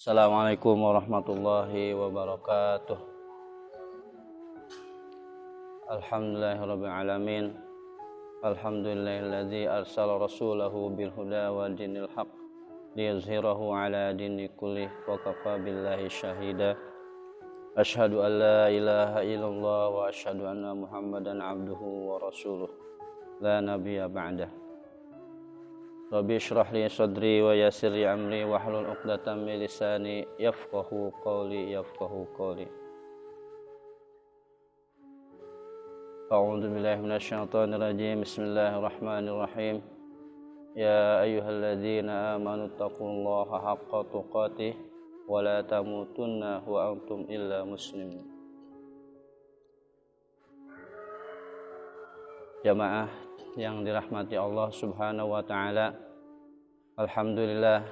Assalamualaikum warahmatullahi wabarakatuh. Alhamdulillahirabbil alamin. Alhamdulillahilladzi arsala rasulahu bil huda wa dinil haq liyuzhirahu ala dini kullih wa kafa billahi syahida. Asyhadu an la ilaha illallah wa asyhadu anna Muhammadan abduhu wa rasuluh. La nabiyya ba'dah. Rabbi shrah li sadri wa yassir li amri wahlul 'uqdatam min lisani yafqahu qawli. A'udzu billahi minasyaitonir rajim. Bismillahirrahmanirrahim. Ya ayyuhalladzina amanu taqullaha haqqa tuqatih wa la tamutunna wa antum illa muslimun. Jamaah yang dirahmati Allah Subhanahu wa taala. Alhamdulillah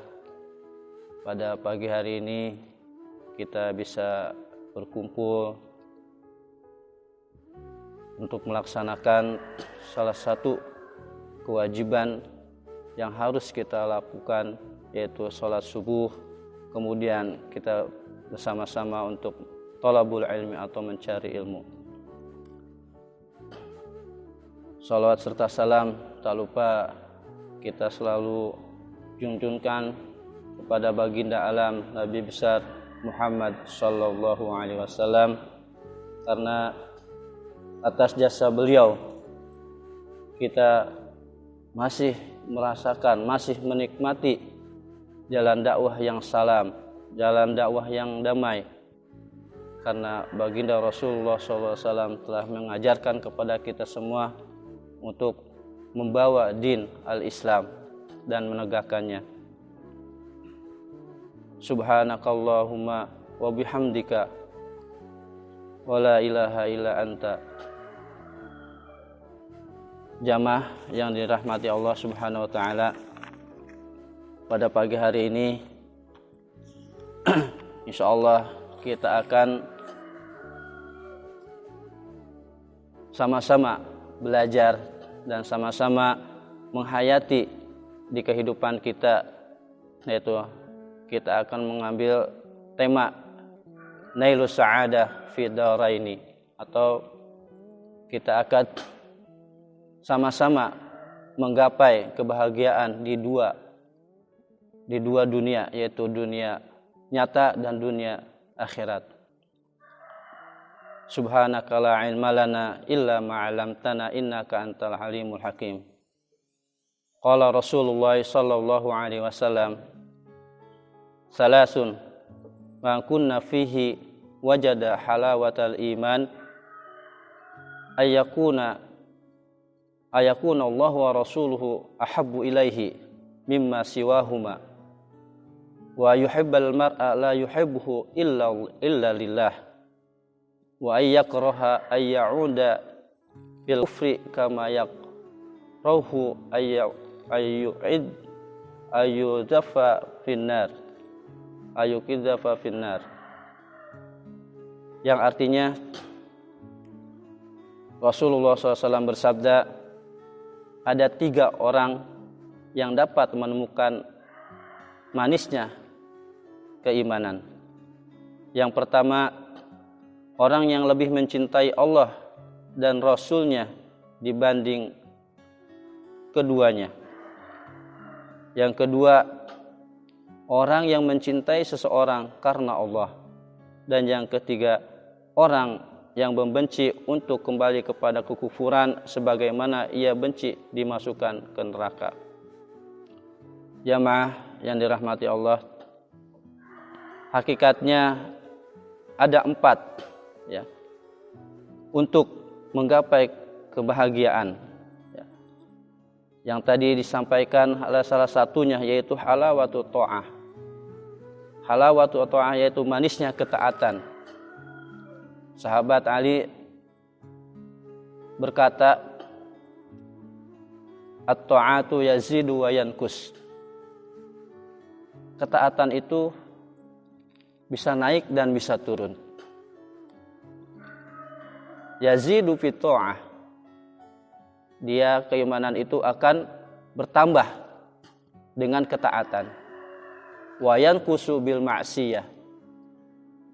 pada pagi hari ini kita bisa berkumpul untuk melaksanakan salah satu kewajiban yang harus kita lakukan, yaitu sholat subuh. Kemudian kita bersama-sama untuk thalabul ilmi atau mencari ilmu. Salawat serta salam tak lupa kita selalu junjungkan kepada baginda alam Nabi besar Muhammad sallallahu alaihi wasallam, karena atas jasa beliau kita masih merasakan, masih menikmati jalan dakwah yang salam, jalan dakwah yang damai, karena baginda Rasulullah sallallahu alaihi wasallam telah mengajarkan kepada kita semua untuk membawa din al-Islam dan menegakkannya. Subhanakallahumma wa bihamdika wa la ilaha illa anta. Jamaah yang dirahmati Allah Subhanahu wa taala, pada pagi hari ini insyaallah kita akan sama-sama belajar dan sama-sama menghayati di kehidupan kita, yaitu kita akan mengambil tema Nailus Sa'adah fi Daraini, atau kita akan sama-sama menggapai kebahagiaan di dua dunia, yaitu dunia nyata dan dunia akhirat. Subhanaka la ilma lana illa ma 'allamtana innaka antal alimul hakim. Qala Rasulullah sallallahu alaihi wasallam, salasun ma kunna fihi wajada halawatal iman ayakuna Allah wa rasuluhu ahabbu ilaihi mimma siwahuma wa yuhibbal mar'a la yuhibbuhu illa lillah wa ayyakraha ayyauda bil kufri kama yakrahu ayyudzafa finnar, yang artinya Rasulullah SAW bersabda, ada 3 orang yang dapat menemukan manisnya keimanan. Yang pertama, orang yang lebih mencintai Allah dan Rasul-Nya dibanding keduanya. Yang kedua, orang yang mencintai seseorang karena Allah. Dan yang ketiga, orang yang membenci untuk kembali kepada kekufuran sebagaimana ia benci dimasukkan ke neraka. Jamaah yang dirahmati Allah, hakikatnya ada 4 ya untuk menggapai kebahagiaan ya. Yang tadi disampaikan adalah salah satunya, yaitu halawatu ta'ah. Halawatu ta'ah yaitu manisnya ketaatan. Sahabat Ali berkata, at-ta'atu yazidu wa yankus. Ketaatan itu bisa naik dan bisa turun. Yazidu fit ta'ah, dia keimanan itu akan bertambah dengan ketaatan. wa yanqusu bil ma'siyah,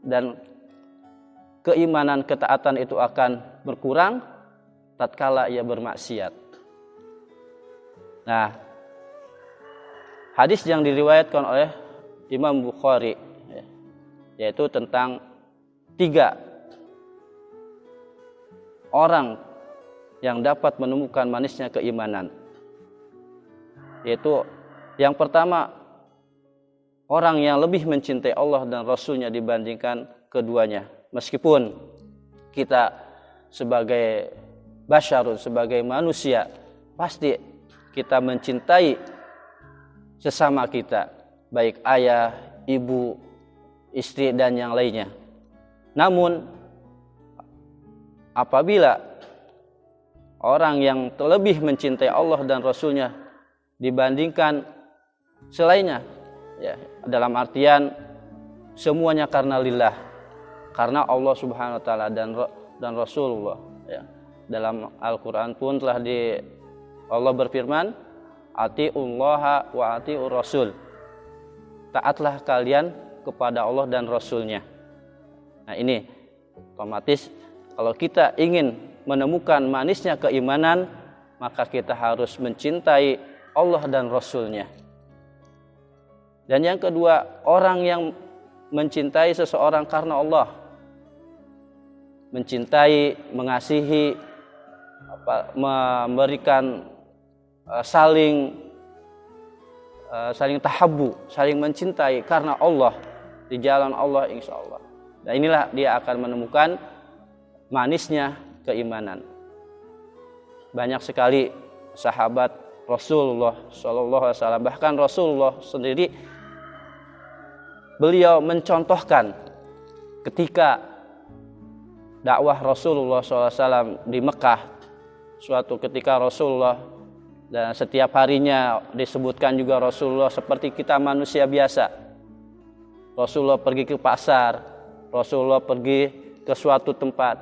dan keimanan ketaatan itu akan berkurang tatkala ia bermaksiat. Nah, hadis yang diriwayatkan oleh Imam Bukhari yaitu tentang 3 orang yang dapat menemukan manisnya keimanan. Yaitu yang pertama, orang yang lebih mencintai Allah dan Rasulnya dibandingkan keduanya. Meskipun kita sebagai basyarun, sebagai manusia, pasti kita mencintai sesama kita, baik ayah, ibu, istri, dan yang lainnya. Namun, apabila orang yang terlebih mencintai Allah dan Rasulnya dibandingkan selainnya, ya, dalam artian semuanya karena lillah, karena Allah Subhanahu wa taala dan Rasulullah, ya. Dalam Al-Qur'an pun telah Allah berfirman, atiullaha wa atiur rasul. Taatlah kalian kepada Allah dan Rasulnya. Nah, ini otomatis kalau kita ingin menemukan manisnya keimanan, maka kita harus mencintai Allah dan Rasulnya. Dan yang kedua, orang yang mencintai seseorang karena Allah, mencintai, mengasihi, memberikan saling tahabbu, saling mencintai karena Allah, di jalan Allah, insya Allah. Dan inilah dia akan menemukan manisnya keimanan. Banyak sekali sahabat Rasulullah SAW, bahkan Rasulullah sendiri, beliau mencontohkan ketika dakwah Rasulullah SAW di Mekah. Suatu ketika Rasulullah, dan setiap harinya disebutkan juga Rasulullah seperti kita manusia biasa. Rasulullah pergi ke pasar, Rasulullah pergi ke suatu tempat.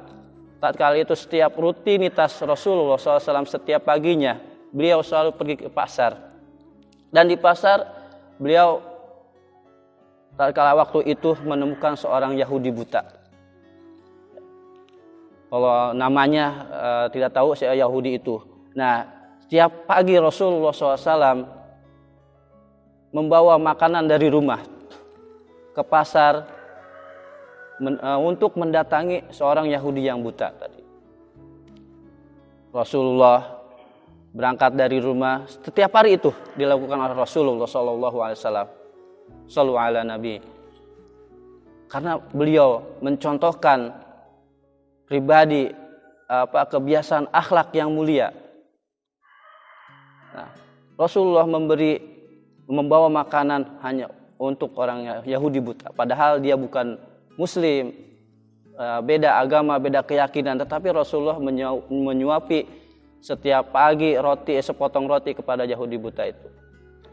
Tatkala itu setiap rutinitas Rasulullah SAW setiap paginya, beliau selalu pergi ke pasar. Dan di pasar beliau tatkala waktu itu menemukan seorang Yahudi buta. Kalau namanya tidak tahu siapa Yahudi itu. Nah, setiap pagi Rasulullah SAW membawa makanan dari rumah ke pasar untuk mendatangi seorang Yahudi yang buta tadi. Rasulullah berangkat dari rumah, setiap hari itu dilakukan oleh Rasulullah SAW. Shallu ala Nabi. Karena beliau mencontohkan pribadi kebiasaan akhlak yang mulia. Nah, Rasulullah membawa makanan hanya untuk orang Yahudi buta, padahal dia bukan Muslim, beda agama, beda keyakinan, tetapi Rasulullah menyuapi setiap pagi sepotong roti kepada Yahudi buta itu,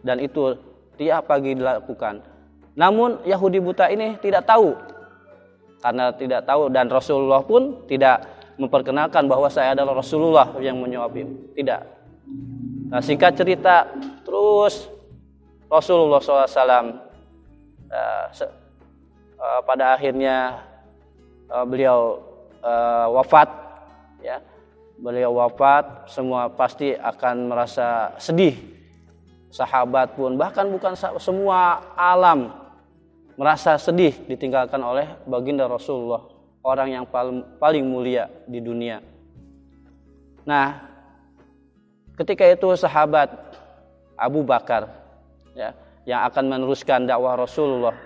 dan itu tiap pagi dilakukan. Namun Yahudi buta ini tidak tahu. Karena tidak tahu, dan Rasulullah pun tidak memperkenalkan bahwa saya adalah Rasulullah yang menyuapi. Tidak. Nah, singkat cerita, terus Rasulullah SAW pada akhirnya beliau wafat. Ya, beliau wafat, semua pasti akan merasa sedih. Sahabat pun, bahkan bukan semua alam merasa sedih ditinggalkan oleh baginda Rasulullah, orang yang paling mulia di dunia. Nah, ketika itu sahabat Abu Bakar, ya, yang akan meneruskan dakwah Rasulullah,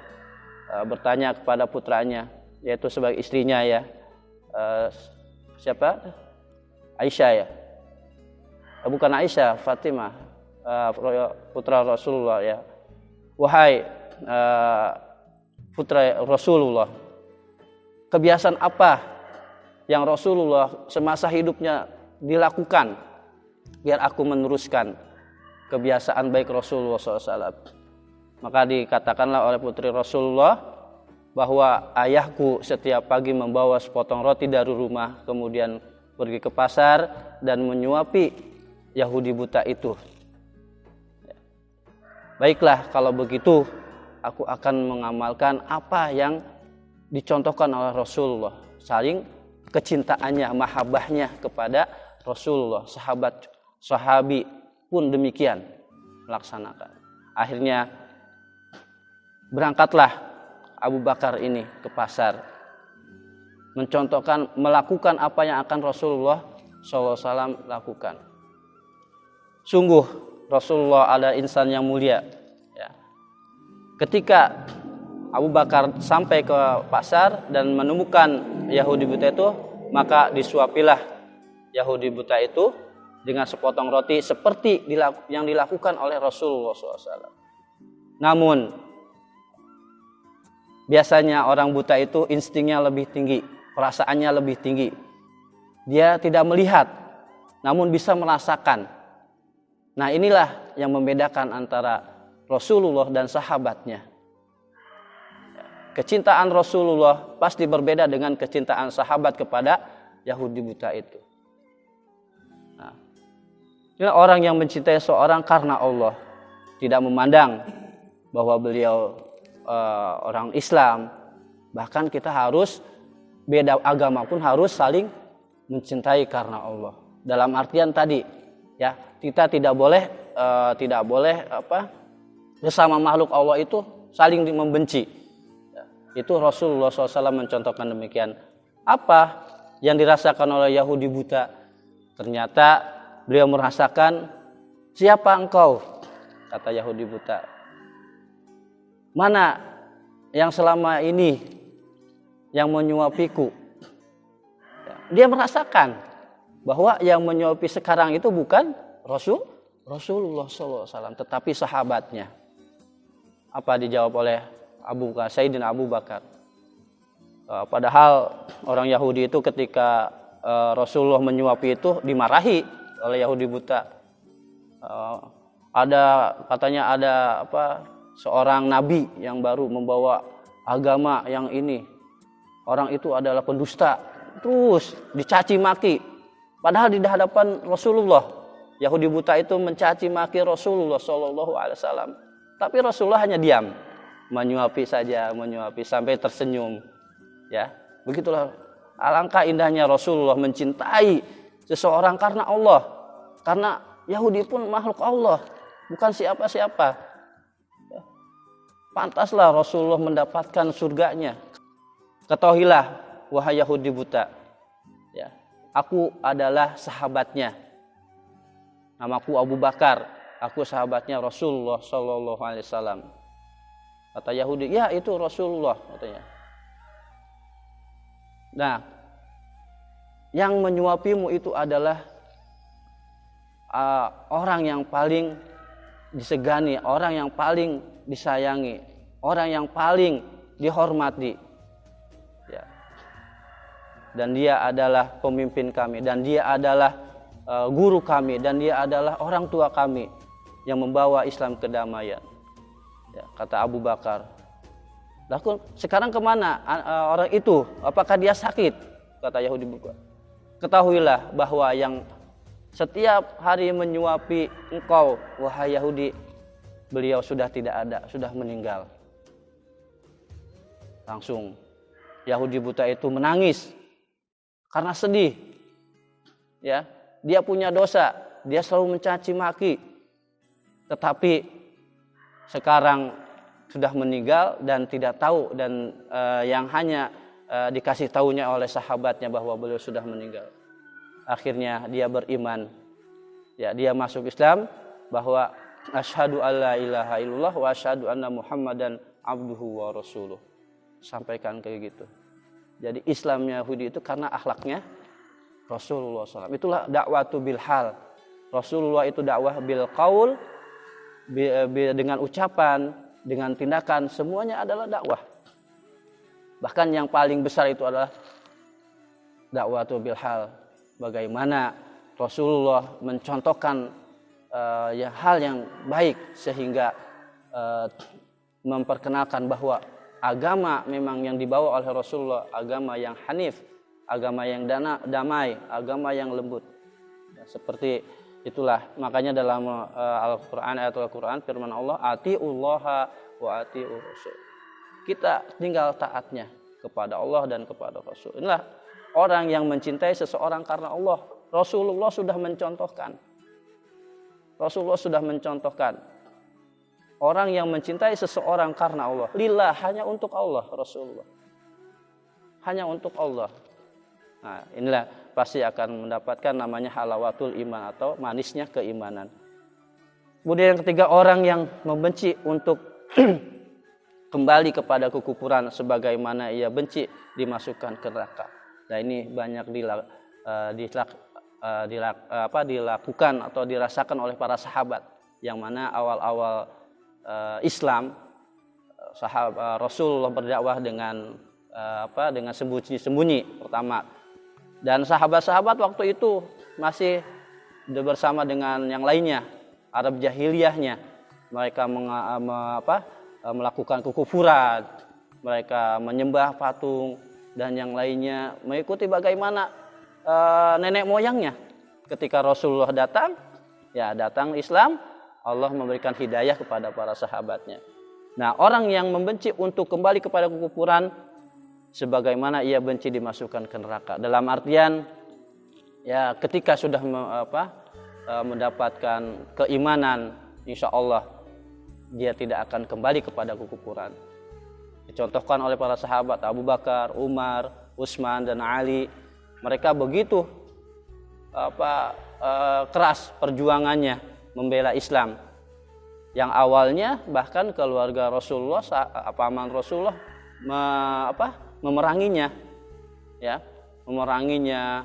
bertanya kepada putranya, yaitu sebagai istrinya, ya, siapa? Aisyah, ya, bukan Aisyah, Fatimah, putra Rasulullah, ya. Wahai putra Rasulullah, kebiasaan apa yang Rasulullah semasa hidupnya dilakukan biar aku meneruskan kebiasaan baik Rasulullah SAW. Maka dikatakanlah oleh putri Rasulullah bahwa ayahku setiap pagi membawa sepotong roti dari rumah, kemudian pergi ke pasar dan menyuapi Yahudi buta itu. Baiklah, kalau begitu aku akan mengamalkan apa yang dicontohkan oleh Rasulullah. Saling kecintaannya, mahabbahnya kepada Rasulullah. Sahabi pun demikian melaksanakan. Akhirnya berangkatlah Abu Bakar ini ke pasar, mencontohkan, melakukan apa yang akan Rasulullah SAW lakukan. Sungguh Rasulullah adalah insan yang mulia. Ya. Ketika Abu Bakar sampai ke pasar dan menemukan Yahudi buta itu, maka disuapilah Yahudi buta itu dengan sepotong roti seperti yang dilakukan oleh Rasulullah SAW. Namun biasanya orang buta itu instingnya lebih tinggi, perasaannya lebih tinggi. Dia tidak melihat, namun bisa merasakan. Nah, inilah yang membedakan antara Rasulullah dan sahabatnya. Kecintaan Rasulullah pasti berbeda dengan kecintaan sahabat kepada Yahudi buta itu. Nah, inilah orang yang mencintai seorang karena Allah, tidak memandang bahwa beliau orang Islam. Bahkan kita harus beda agama pun harus saling mencintai karena Allah. Dalam artian tadi, ya, kita tidak boleh bersama makhluk Allah itu saling membenci. Itu Rasulullah SAW mencontohkan demikian. Apa yang dirasakan oleh Yahudi buta? Ternyata beliau merasakan, siapa engkau? Kata Yahudi buta. Mana yang selama ini yang menyuapiku? Dia merasakan bahwa yang menyuapi sekarang itu bukan Rasulullah SAW, tetapi sahabatnya. Apa dijawab oleh Sayyidina Abu Bakar? Padahal orang Yahudi itu ketika Rasulullah menyuapi itu dimarahi oleh Yahudi buta. Katanya ada seorang nabi yang baru membawa agama yang ini. Orang itu adalah pendusta. Terus dicaci maki. Padahal di hadapan Rasulullah, Yahudi buta itu mencaci maki Rasulullah SAW. Tapi Rasulullah hanya diam, menyuapi saja, menyuapi sampai tersenyum. Ya, begitulah alangkah indahnya Rasulullah mencintai seseorang karena Allah. Karena Yahudi pun makhluk Allah, bukan siapa-siapa. Ya. Pantaslah Rasulullah mendapatkan surganya. Ketahuilah, wahai Yahudi buta, ya, aku adalah sahabatnya. Namaku Abu Bakar, aku sahabatnya Rasulullah SAW. Kata Yahudi, ya itu Rasulullah, katanya. Nah, yang menyuapimu itu adalah orang yang paling disegani, orang yang paling disayangi, orang yang paling dihormati. Ya. Dan dia adalah pemimpin kami, dan dia adalah guru kami, dan dia adalah orang tua kami yang membawa Islam kedamaian. Ya, kata Abu Bakar. Lalu sekarang kemana orang itu? Apakah dia sakit? Kata Yahudi buta. Ketahuilah bahwa yang setiap hari menyuapi engkau, wahai Yahudi, beliau sudah tidak ada, sudah meninggal. Langsung Yahudi buta itu menangis karena sedih. Ya, dia punya dosa, dia selalu mencaci maki. Tetapi sekarang sudah meninggal dan tidak tahu, dan yang hanya dikasih tahunya oleh sahabatnya bahwa beliau sudah meninggal. Akhirnya dia beriman. Ya, dia masuk Islam bahwa asyhadu alla ilaha illallah wa asyhadu anna Muhammadan abduhu wa rasuluh. Sampaikan kayak gitu. Jadi Islamnya Yahudi itu karena akhlaknya Rasulullah SAW. Itulah dakwatu bil hal. Rasulullah itu dakwah bil qaul, dengan ucapan, dengan tindakan, semuanya adalah dakwah. Bahkan yang paling besar itu adalah dakwatu bil hal. Bagaimana Rasulullah mencontohkan hal yang baik sehingga memperkenalkan bahwa agama memang yang dibawa oleh Rasulullah, agama yang hanif, agama yang damai, agama yang lembut. Ya, seperti Itulah makanya dalam Al-Qur'an, ayat Al-Qur'an firman Allah, atiullaha wa atiur rasul. Kita tinggal taatnya kepada Allah dan kepada Rasul. Inilah orang yang mencintai seseorang karena Allah. Rasulullah sudah mencontohkan. Orang yang mencintai seseorang karena Allah, lillah, hanya untuk Allah, Rasulullah. Hanya untuk Allah. Nah, inilah pasti akan mendapatkan namanya halawatul iman atau manisnya keimanan. Kemudian yang ketiga, orang yang membenci untuk kembali kepada kekufuran sebagaimana ia benci dimasukkan ke neraka. Nah, ini banyak dilakukan atau dirasakan oleh para sahabat, yang mana awal-awal Islam, Rasulullah berdakwah dengan sembunyi-sembunyi pertama, dan sahabat-sahabat waktu itu masih bersama dengan yang lainnya, Arab jahiliyahnya. Mereka melakukan kekufuran, mereka menyembah patung dan yang lainnya, mengikuti bagaimana nenek moyangnya. Ketika Rasulullah datang Islam, Allah memberikan hidayah kepada para sahabatnya. Nah, orang yang membenci untuk kembali kepada kekufuran sebagaimana ia benci dimasukkan ke neraka. Dalam artian ya, ketika sudah mendapatkan keimanan, insya Allah dia tidak akan kembali kepada kekufuran. Dicontohkan oleh para sahabat Abu Bakar, Umar, Utsman dan Ali. Mereka begitu keras perjuangannya membela Islam. Yang awalnya bahkan keluarga Rasulullah, paman Rasulullah memeranginya, ya,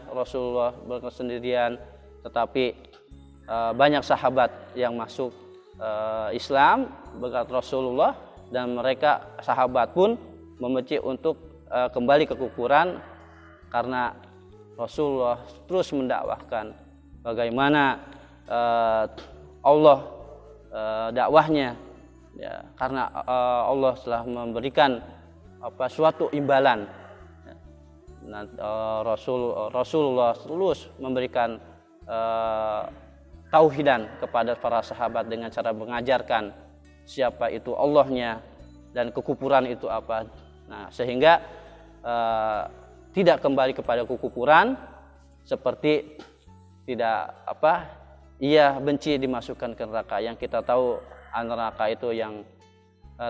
Rasulullah bersendirian, tetapi banyak sahabat yang masuk Islam berkat Rasulullah, dan mereka sahabat pun membenci untuk kembali ke kekufuran karena Rasulullah terus mendakwahkan bagaimana Allah dakwahnya, ya, karena Allah telah memberikan suatu imbalan. Rasulullah terus memberikan tauhidan kepada para sahabat dengan cara mengajarkan siapa itu Allahnya dan kekufuran itu apa. Nah, sehingga tidak kembali kepada kekufuran, seperti tidak ia benci dimasukkan ke neraka. Yang kita tahu neraka itu yang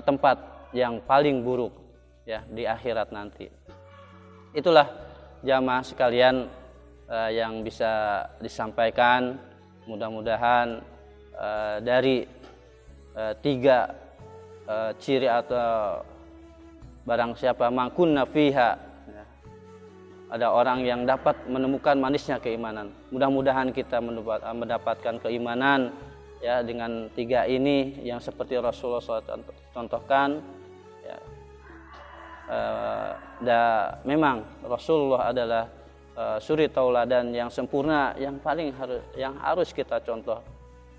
tempat yang paling buruk, ya, di akhirat nanti. Itulah jamaah sekalian yang bisa disampaikan. Mudah-mudahan dari 3 ciri atau barang siapa mangkunna fiha, ya, ada orang yang dapat menemukan manisnya keimanan. Mudah-mudahan kita mendapatkan keimanan, ya, dengan 3 ini yang seperti Rasulullah SAW contohkan, ya. Memang Rasulullah adalah suri tauladan yang sempurna, yang harus kita contoh,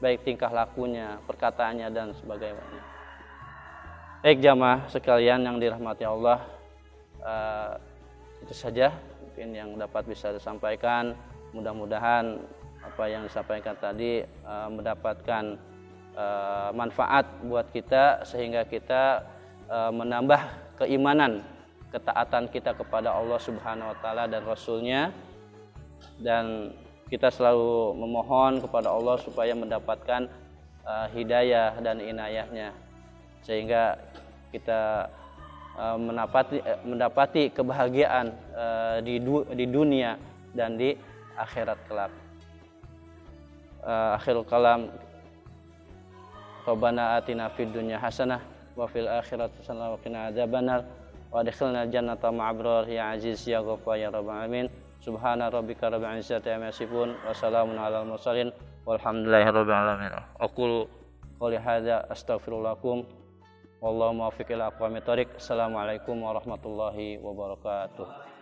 baik tingkah lakunya, perkataannya dan sebagainya. Baik jamaah sekalian yang dirahmati Allah, itu saja mungkin yang dapat bisa disampaikan. Mudah-mudahan apa yang disampaikan tadi mendapatkan manfaat buat kita, sehingga kita menambah keimanan, ketaatan kita kepada Allah Subhanahu wa taala dan Rasulnya, dan kita selalu memohon kepada Allah supaya mendapatkan hidayah dan inayahnya, sehingga kita mendapati kebahagiaan di dunia dan di akhirat kelak. Akhirul kalam, Rabbana atina fid dunya hasanah wa fil akhirati hasanah wa qina adzabannar wa adkhilna jannata ma'abrar ya aziz ya ghaffar ya rabbal alamin. Subhana rabbika rabbil izzati amma yasifun wa salamun alal mursalin walhamdulillahi rabbil alamin. Aqulu qouli hadza astaghfirullakum wallahu muwaffiq ila aqwamit thoriq. Assalamualaikum warahmatullahi wabarakatuh.